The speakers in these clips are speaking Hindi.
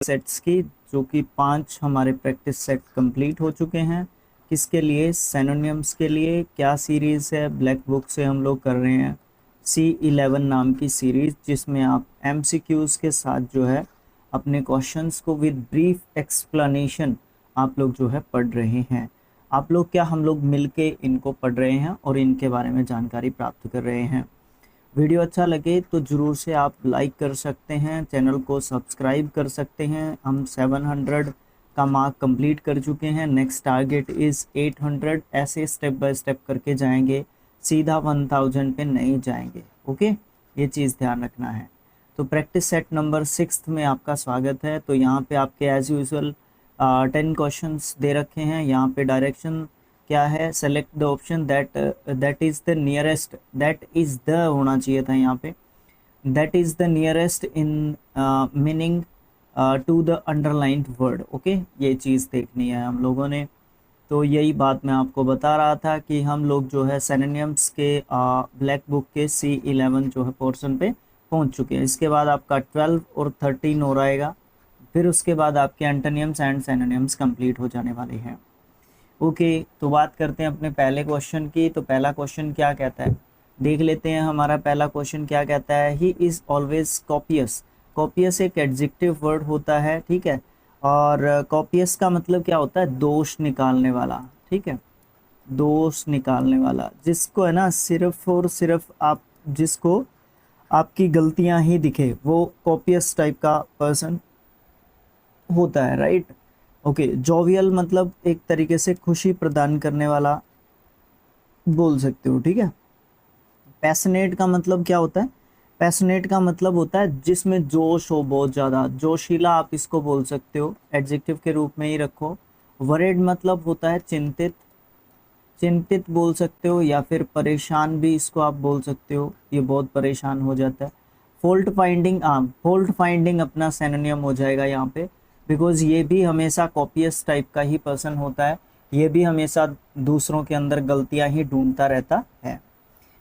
सेट्स की, जो कि 5 हमारे प्रैक्टिस सेट कंप्लीट हो चुके हैं। किसके लिए? सिनोनिम्स के लिए। क्या सीरीज़ है? ब्लैक बुक से हम लोग कर रहे हैं C11 नाम की सीरीज़, जिसमें आप MCQs के साथ जो है अपने क्वेश्चंस को विद ब्रीफ एक्सप्लेनेशन आप लोग जो है पढ़ रहे हैं। आप लोग क्या, हम लोग मिलके इनको पढ़ रहे हैं और इनके बारे में जानकारी प्राप्त कर रहे हैं। वीडियो अच्छा लगे तो ज़रूर से आप लाइक कर सकते हैं, चैनल को सब्सक्राइब कर सकते हैं। हम 700 का मार्क कंप्लीट कर चुके हैं। Next target is 800। ऐसे स्टेप बाय स्टेप करके जाएंगे, सीधा 1000 पे नहीं जाएंगे। ओके, ये चीज़ ध्यान रखना है। तो प्रैक्टिस सेट नंबर 6 में आपका स्वागत है। तो यहाँ पे आपके एज यूजुअल 10 क्वेश्चंस दे रखे हैं। यहाँ पे डायरेक्शन क्या है? Select the option that is the nearest, that is the होना चाहिए था यहाँ पे, that is the nearest in meaning to the underlined word. Okay, ये चीज़ देखनी है हम लोगों ने। तो यही बात मैं आपको बता रहा था कि हम लोग जो है सिनोनिम्स के ब्लैक बुक के C11 जो है पोर्शन पे पहुंच चुके हैं। इसके बाद आपका 12 और 13 हो रहेगा, फिर उसके बाद आपके एंटोनिम्स एंड सिनोनिम्स कंप्लीट हो जाने वाले हैं। ओके, तो बात करते हैं अपने पहले क्वेश्चन की। तो पहला क्वेश्चन क्या कहता है, देख लेते हैं। हमारा पहला क्वेश्चन क्या कहता है? He is always copious. Copious एक एडजेक्टिव वर्ड होता है, ठीक है। और कॉपियस का मतलब क्या होता है? दोष निकालने वाला, ठीक है। दोष निकालने वाला, जिसको है ना सिर्फ और सिर्फ आप, जिसको आपकी गलतियां ही दिखे, वो कॉपियस टाइप का पर्सन होता है, राइट। ओके, जोवियल मतलब एक तरीके से खुशी प्रदान करने वाला बोल सकते हो, ठीक है। पैशनेट का मतलब क्या होता है? पैशनेट का मतलब होता है जिसमें जोश हो, बहुत ज़्यादा जोशीला, आप इसको बोल सकते हो, एडजेक्टिव के रूप में ही रखो। वरीड मतलब होता है चिंतित, चिंतित बोल सकते हो, या फिर परेशान भी इसको आप बोल सकते हो, ये बहुत परेशान हो जाता है। फॉल्ट फाइंडिंग, फॉल्ट फाइंडिंग अपना सिनोनिम हो जाएगा यहाँ पे, बिकॉज ये भी हमेशा कॉपियस टाइप का ही पर्सन होता है। ये भी हमेशा दूसरों के अंदर गलतियां ही ढूंढता रहता है।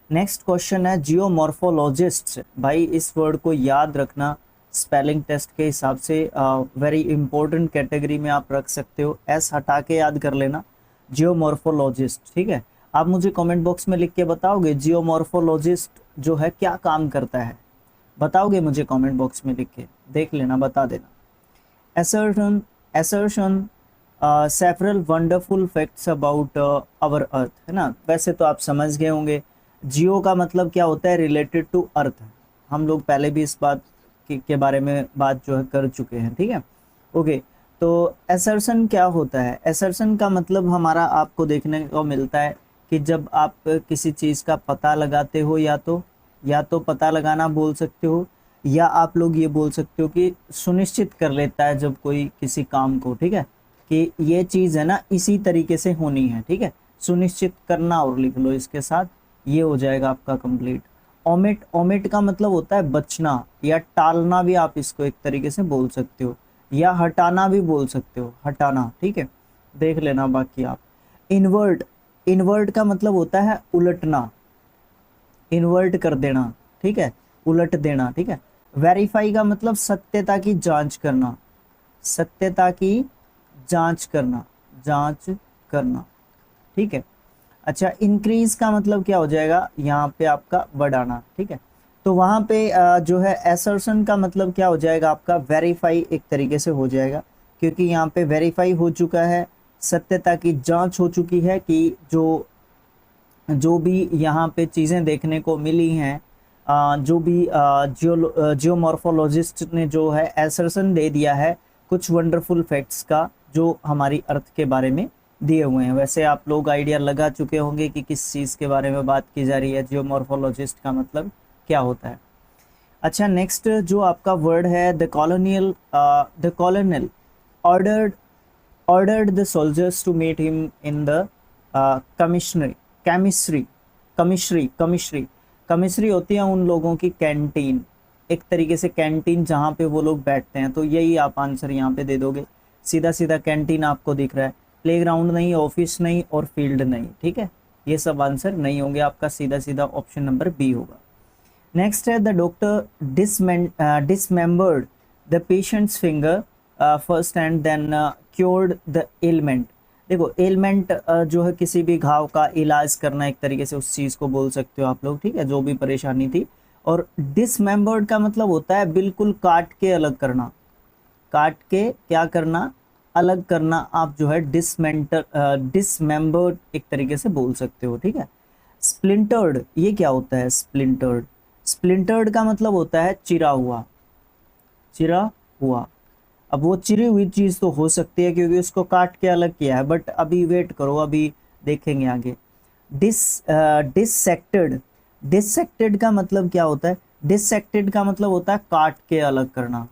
नेक्स्ट क्वेश्चन है जियोमॉर्फोलॉजिस्ट। भाई इस वर्ड को याद रखना, स्पेलिंग टेस्ट के हिसाब से वेरी इंपॉर्टेंट कैटेगरी में आप रख सकते हो। एस हटा के याद कर लेना, जियोमॉर्फोलॉजिस्ट, ठीक है। आप मुझे कमेंट बॉक्स में लिख के बताओगे जियोमॉर्फोलॉजिस्ट जो है क्या काम करता है? बताओगे मुझे कमेंट बॉक्स में लिख के, देख लेना, बता देना। assertion assertion several wonderful facts about our earth, है ना। वैसे तो आप समझ गए होंगे, जियो का मतलब क्या होता है? Related to earth. हम लोग पहले भी इस बात के बारे में बात जो है कर चुके हैं, ठीक है। ओके, तो एसर्शन क्या होता है? एसर्शन का मतलब हमारा आपको देखने को मिलता है कि जब आप किसी चीज़ का पता लगाते हो, या तो पता लगाना बोल सकते हो, या आप लोग ये बोल सकते हो कि सुनिश्चित कर लेता है जब कोई किसी काम को, ठीक है, कि ये चीज़ है ना इसी तरीके से होनी है, ठीक है। सुनिश्चित करना और लिख लो इसके साथ, ये हो जाएगा आपका कंप्लीट। ओमिट, ओमिट का मतलब होता है बचना या टालना, भी आप इसको एक तरीके से बोल सकते हो, या हटाना भी बोल सकते हो, हटाना, ठीक है। देख लेना बाकी आप। इन्वर्ट, इन्वर्ट का मतलब होता है उलटना, इन्वर्ट कर देना, ठीक है, उलट देना, ठीक है। वेरीफाई का मतलब सत्यता की जांच करना, सत्यता की जांच करना, जांच करना, ठीक है। अच्छा, इंक्रीज का मतलब क्या हो जाएगा? यहाँ पे आपका बढ़ाना, ठीक है। तो वहाँ पे जो है एसर्शन का मतलब क्या हो जाएगा? आपका वेरीफाई एक तरीके से हो जाएगा, क्योंकि यहाँ पे वेरीफाई हो चुका है, सत्यता की जांच हो चुकी है कि जो भी यहाँ पे चीज़ें देखने को मिली हैं, जो भी जियोमॉर्फोलॉजिस्ट ने जो है एसर्शन दे दिया है कुछ वंडरफुल फैक्ट्स का, जो हमारी अर्थ के बारे में दिए हुए हैं। वैसे आप लोग आइडिया लगा चुके होंगे कि किस चीज़ के बारे में बात की जा रही है, जियोमॉर्फोलॉजिस्ट का मतलब क्या होता है। अच्छा, नेक्स्ट जो आपका वर्ड है the colonial ordered the soldiers to meet him in the कमिश्री होती है उन लोगों की कैंटीन, एक तरीके से कैंटीन जहाँ पे वो लोग बैठते हैं। तो यही आप आंसर यहाँ पे दे दोगे, सीधा सीधा कैंटीन आपको दिख रहा है, प्लेग्राउंड नहीं, ऑफिस नहीं और फील्ड नहीं, ठीक है। ये सब आंसर नहीं होंगे, आपका सीधा सीधा ऑप्शन नंबर बी होगा। नेक्स्ट है the doctor dismembered the patient's finger first and then cured the element. देखो एलिमेंट जो है किसी भी घाव का इलाज करना, एक तरीके से उस चीज़ को बोल सकते हो आप लोग, ठीक है, जो भी परेशानी थी। और डिसमेंबर्ड का मतलब होता है बिल्कुल काट के अलग करना, काट के क्या करना, अलग करना। आप जो है डिसमेंबर्ड एक तरीके से बोल सकते हो, ठीक है। स्प्लिंटर्ड, ये क्या होता है स्प्लिंटर्ड? स्प्लिंटर्ड का मतलब होता है चिरा हुआ, चिरा हुआ। अब वो चिरी हुई चीज तो हो सकती है क्योंकि उसको काट के अलग किया है, बट अभी वेट करो, अभी देखेंगे आगे। डिसेक्टेड, डिसेक्टेड का मतलब क्या होता है? डिसेक्टेड का मतलब होता है काट के अलग करना,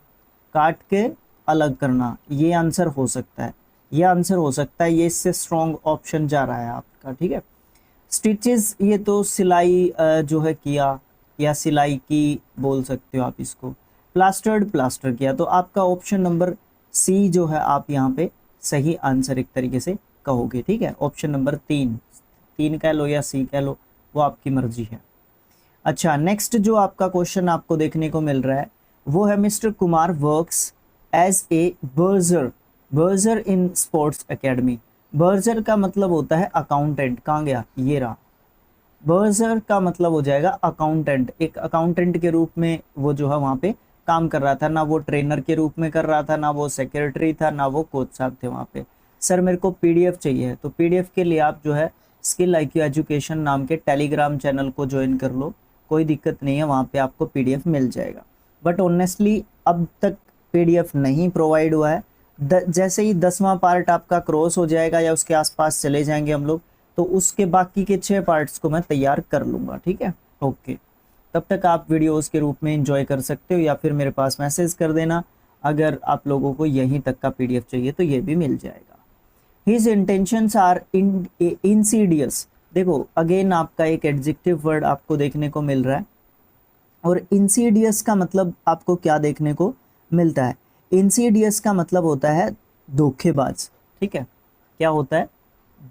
काट के अलग करना। ये आंसर हो सकता है, ये आंसर हो सकता है, ये इससे स्ट्रॉन्ग ऑप्शन जा रहा है आपका, ठीक है। स्टिचेस, ये तो सिलाई जो है किया या सिलाई की बोल सकते हो आप इसको। प्लास्टर्ड, प्लास्टर किया। तो आपका ऑप्शन नंबर सी जो है आप यहाँ पे सही आंसर एक तरीके से कहोगे, ठीक है। ऑप्शन नंबर 3, 3 कह लो या सी कह लो, वो आपकी मर्जी है। अच्छा, नेक्स्ट जो आपका क्वेश्चन आपको देखने को मिल रहा है वो है mister Kumar works as a bursar, bursar in sports academy. Bursar का मतलब होता है अकाउंटेंट, कहाँ गया, ये रहा। बर्जर का मतलब हो जाएगा अकाउंटेंट, एक अकाउंटेंट के रूप में वो जो है वहाँ पे काम कर रहा था, ना वो ट्रेनर के रूप में कर रहा था, ना वो सेक्रेटरी था, ना वो कोच साहब थे वहाँ पे। सर मेरे को पीडीएफ चाहिए, तो पीडीएफ के लिए आप जो है स्किल IQ एजुकेशन नाम के टेलीग्राम चैनल को ज्वाइन कर लो, कोई दिक्कत नहीं है, वहाँ पे आपको पीडीएफ मिल जाएगा। बट ऑनेस्टली अब तक पीडीएफ नहीं प्रोवाइड हुआ है। जैसे ही 10वां पार्ट आपका क्रॉस हो जाएगा या उसके आसपास चले जाएंगे हम लोग, तो उसके बाकी के 6 पार्ट्स को मैं तैयार कर लूँगा, ठीक है। ओके, तब तक आप वीडियोस के रूप में एंजॉय कर सकते हो या फिर मेरे पास मैसेज कर देना अगर आप लोगों को यहीं तक का पीडीएफ चाहिए तो ये भी मिल जाएगा। His intentions are insidious. देखो अगेन आपका एक एडजेक्टिव वर्ड आपको देखने को मिल रहा है, और इंसीडियस का मतलब आपको क्या देखने को मिलता है? इंसीडियस का मतलब होता है धोखेबाज, ठीक है। क्या होता है?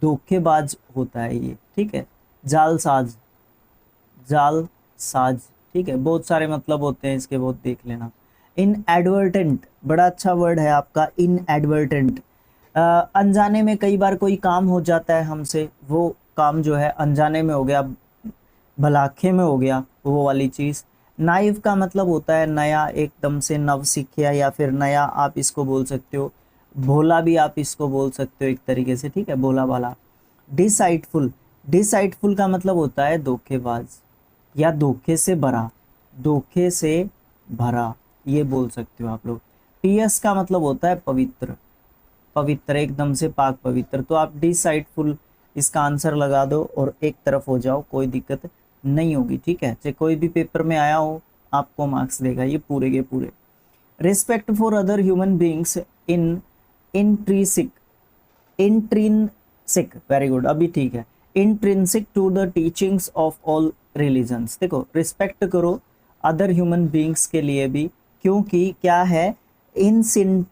धोखेबाज होता है ये, ठीक है। जालसाज, जालसाज, ठीक है। बहुत सारे मतलब होते हैं इसके, बहुत देख लेना। इनएडवर्टेंट, बड़ा अच्छा वर्ड है आपका इनएडवर्टेंट। अनजाने में कई बार कोई काम हो जाता है हमसे, वो काम जो है अनजाने में हो गया, भलाखे में हो गया वो वाली चीज़। नाइव का मतलब होता है नया, एकदम से नव सीखिया या फिर नया आप इसको बोल सकते हो। भोला भी आप इसको बोल सकते हो एक तरीके से, ठीक है, भोला वाला। डिसाइटफुल, डिसाइटफुल का मतलब होता है धोखेबाज या धोखे से भरा, धोखे से भरा ये बोल सकते हो आप लोग। पीएस का मतलब होता है पवित्र, पवित्र एकदम से पाक पवित्र। तो आप डिसाइटफुल इसका आंसर लगा दो और एक तरफ हो जाओ, कोई दिक्कत नहीं होगी, ठीक है। चाहे कोई भी पेपर में आया हो आपको मार्क्स देगा ये पूरे के पूरे। Respect for other human beings in intrinsic, intrinsic, very good, अभी ठीक है। Intrinsic to the teachings of all religions. देखो रिस्पेक्ट करो अदर ह्यूमन बींग्स के लिए भी, क्योंकि क्या है, इंट्रिसिक,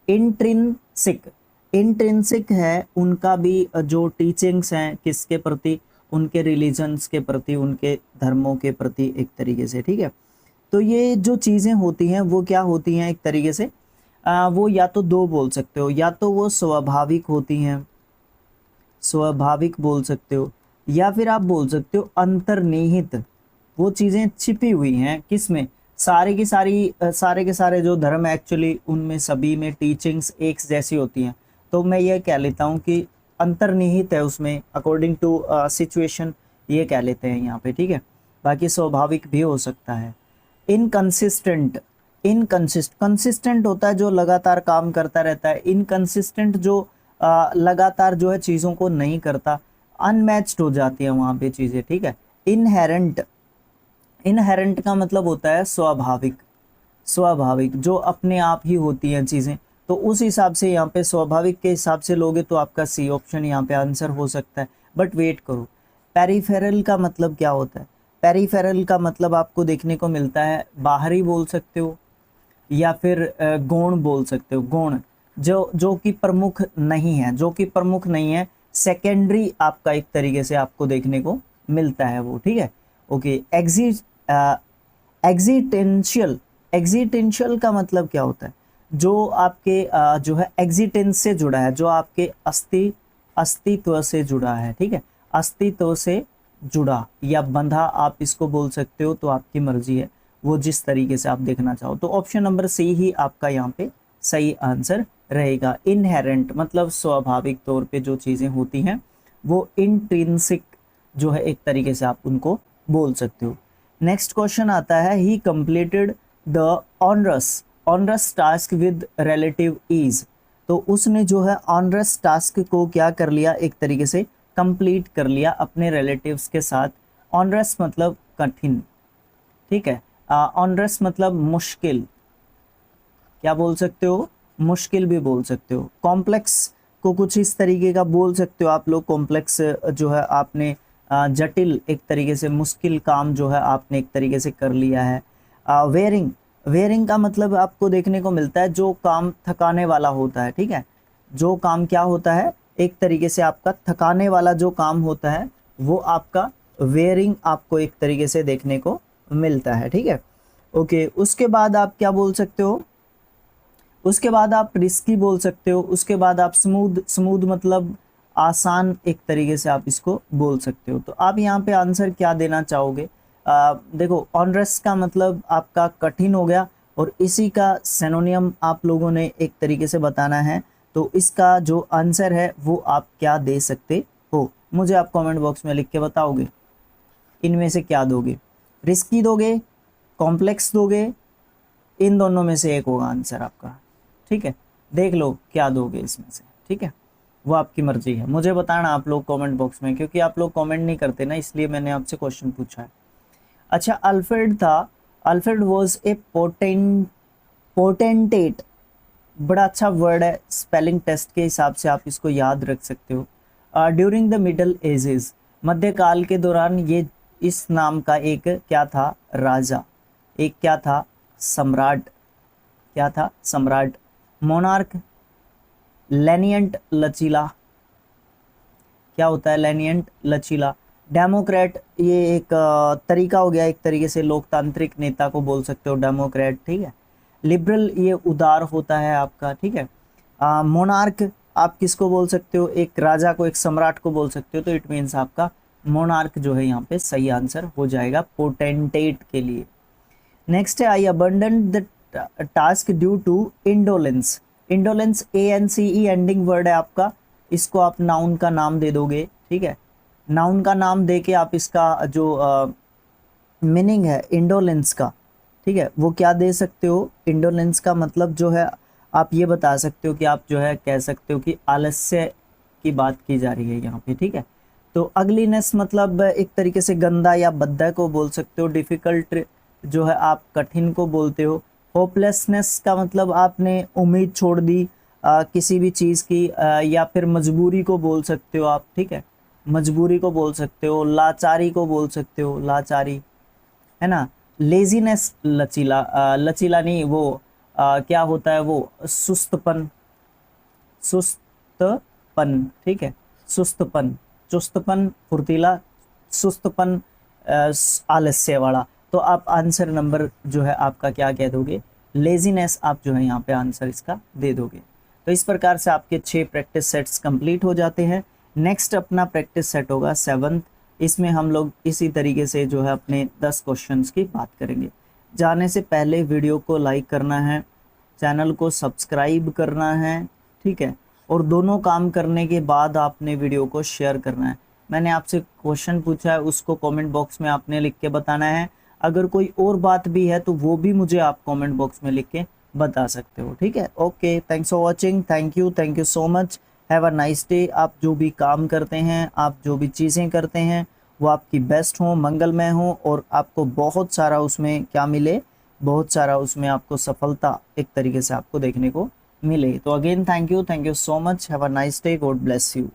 इंट्रिंसिक, इंट्रिंसिक है उनका भी जो टीचिंग्स हैं किसके प्रति, उनके रिलीजन्स के प्रति, उनके धर्मों के प्रति एक तरीके से, ठीक है। तो ये जो चीज़ें होती हैं वो क्या होती हैं एक तरीके से, वो या तो दो बोल सकते हो, या तो वो स्वाभाविक होती हैं, स्वाभाविक बोल सकते हो, या फिर आप बोल सकते हो अंतर्निहित। वो चीज़ें छिपी हुई हैं किसमें, सारे की सारी सारे के सारे जो धर्म एक्चुअली उनमें सभी में टीचिंग्स एक जैसी होती हैं। तो मैं ये कह लेता हूँ कि अंतर्निहित है उसमें, अकॉर्डिंग टू सिचुएशन ये कह लेते हैं यहाँ पे, ठीक है। बाकी स्वाभाविक भी हो सकता है। इनकंसिस्टेंट, कंसिस्टेंट होता है जो लगातार काम करता रहता है, इनकंसिस्टेंट जो लगातार जो है चीज़ों को नहीं करता, अनमैच्ड हो जाती है वहाँ पे चीज़ें, ठीक है। इनहेरेंट, इनहेरेंट का मतलब होता है स्वाभाविक, स्वाभाविक जो अपने आप ही होती हैं चीज़ें। तो उस हिसाब से यहाँ पे स्वाभाविक के हिसाब से लोगे तो आपका सी ऑप्शन यहाँ पे आंसर हो सकता है। बट वेट करो, पेरिफेरल का मतलब क्या होता है? पेरिफेरल का मतलब आपको देखने को मिलता है बाहरी बोल सकते हो या फिर गौण बोल सकते हो। गौण जो कि प्रमुख नहीं है, जो कि प्रमुख नहीं है, सेकेंडरी आपका एक तरीके से आपको देखने को मिलता है वो, ठीक है। ओके, एग्जिस्टेंशियल, एग्जिटेंशियल का मतलब क्या होता है? जो आपके जो है एग्जिटेंस से जुड़ा है, जो आपके अस्तित्व से जुड़ा है, ठीक है, अस्तित्व से जुड़ा या बंधा आप इसको बोल सकते हो, तो आपकी मर्जी है, वो जिस तरीके से आप देखना चाहो। तो ऑप्शन नंबर सी ही आपका यहाँ पे सही आंसर रहेगा। इनहेरेंट मतलब स्वाभाविक तौर पे जो चीजें होती हैं वो इंट्रिंसिक जो है एक तरीके से आप उनको बोल सकते हो। नेक्स्ट क्वेश्चन आता है, he completed the onerous task with relative ease. तो उसने जो है ऑनरस टास्क को क्या कर लिया, एक तरीके से कंप्लीट कर लिया अपने रिलेटिव्स के साथ। ऑनरस मतलब कठिन, ठीक है, ऑनरस मतलब मुश्किल, क्या बोल सकते हो, मुश्किल भी बोल सकते हो। कॉम्प्लेक्स को कुछ इस तरीके का बोल सकते हो आप लोग, कॉम्प्लेक्स जो है आपने जटिल, एक तरीके से मुश्किल काम जो है आपने एक तरीके से कर लिया है। वेयरिंग का मतलब आपको देखने को मिलता है जो काम थकाने वाला होता है, ठीक है, जो काम क्या होता है, एक तरीके से आपका थकाने वाला जो काम होता है वो आपका वेयरिंग आपको एक तरीके से देखने को मिलता है, ठीक है। ओके, उसके बाद आप क्या बोल सकते हो, उसके बाद आप रिस्की बोल सकते हो, उसके बाद आप स्मूथ मतलब आसान, एक तरीके से आप इसको बोल सकते हो। तो आप यहाँ पे आंसर क्या देना चाहोगे? देखो, ऑनरस का मतलब आपका कठिन हो गया और इसी का सिनोनियम आप लोगों ने एक तरीके से बताना है। तो इसका जो आंसर है वो आप क्या दे सकते हो, मुझे आप कमेंट बॉक्स में लिख के बताओगे। इनमें से क्या दोगे, रिस्की दोगे, कॉम्प्लेक्स दोगे, इन दोनों में से एक होगा आंसर आपका, ठीक है। देख लो क्या दोगे इसमें से, ठीक है, वो आपकी मर्जी है, मुझे बताना आप लोग कमेंट बॉक्स में, क्योंकि आप लोग कमेंट नहीं करते ना, इसलिए मैंने आपसे क्वेश्चन पूछा है। अच्छा, अल्फ्रेड था, अल्फ्रेड वॉज ए पोटेंटेट, बड़ा अच्छा वर्ड है, स्पेलिंग टेस्ट के हिसाब से आप इसको याद रख सकते हो। ड्यूरिंग द मिडल एजेस, मध्यकाल के दौरान ये इस नाम का एक क्या था, राजा, एक क्या था, सम्राट, क्या था, सम्राट। मोनार्क, लेनियंट लचीला, क्या होता है लेनियंट लचीला। डेमोक्रेट, ये एक तरीका हो गया, एक तरीके से लोकतांत्रिक नेता को बोल सकते हो डेमोक्रेट, ठीक है। लिबरल, ये उदार होता है आपका, ठीक है। मोनार्क आप किसको बोल सकते हो, एक राजा को, एक सम्राट को बोल सकते हो, तो इट मीन्स आपका मोनार्क जो है यहाँ पे सही आंसर हो जाएगा पोटेंटेट के लिए। नेक्स्ट है, I abandon the task due to indolence. Indolence ANCE ending word है आपका, इसको आप नाउन का नाम दे दोगे, ठीक है। नाउन का नाम दे के आप इसका जो मीनिंग है इंडोलेंस का, ठीक है, वो क्या दे सकते हो। इंडोलेंस का मतलब जो है आप ये बता सकते हो कि आप जो है कह सकते हो कि आलस्य की बात की जा रही है यहाँ पे, ठीक है। तो अगलीनेस मतलब एक तरीके से गंदा या भद्दा को बोल सकते हो। डिफिकल्ट जो है आप कठिन को बोलते हो। होपलेसनेस का मतलब आपने उम्मीद छोड़ दी किसी भी चीज़ की, या फिर मजबूरी को बोल सकते हो आप, ठीक है, मजबूरी को बोल सकते हो। लाचारी को बोल सकते हो, लाचारी, है ना। लेजीनेस, लचीला, लचीला नहीं, वो क्या होता है, वो सुस्तपन, सुस्तपन, ठीक है, सुस्तपन, चुस्तपन, फुर्तीला, सुस्तपन, आलस्य वाला। तो आप आंसर नंबर जो है आपका क्या कह दोगे, लेजीनेस, आप जो है यहाँ पे आंसर इसका दे दोगे। तो इस प्रकार से आपके 6 प्रैक्टिस सेट्स कंप्लीट हो जाते हैं। नेक्स्ट अपना प्रैक्टिस सेट होगा 7th, इसमें हम लोग इसी तरीके से जो है अपने 10 क्वेश्चंस की बात करेंगे। जाने से पहले वीडियो को लाइक करना है, चैनल को सब्सक्राइब करना है, ठीक है, और दोनों काम करने के बाद आपने वीडियो को शेयर करना है। मैंने आपसे क्वेश्चन पूछा है, उसको कमेंट बॉक्स में आपने लिख के बताना है। अगर कोई और बात भी है तो वो भी मुझे आप कमेंट बॉक्स में लिख के बता सकते हो, ठीक है। Okay, thanks for watching, thank you so much, have a nice day. आप जो भी काम करते हैं, आप जो भी चीज़ें करते हैं, वो आपकी बेस्ट हो, मंगलमय हो, और आपको बहुत सारा उसमें क्या मिले, बहुत सारा उसमें आपको सफलता एक तरीके से आपको देखने को मिले। तो again thank you so much, have a nice day, God bless you.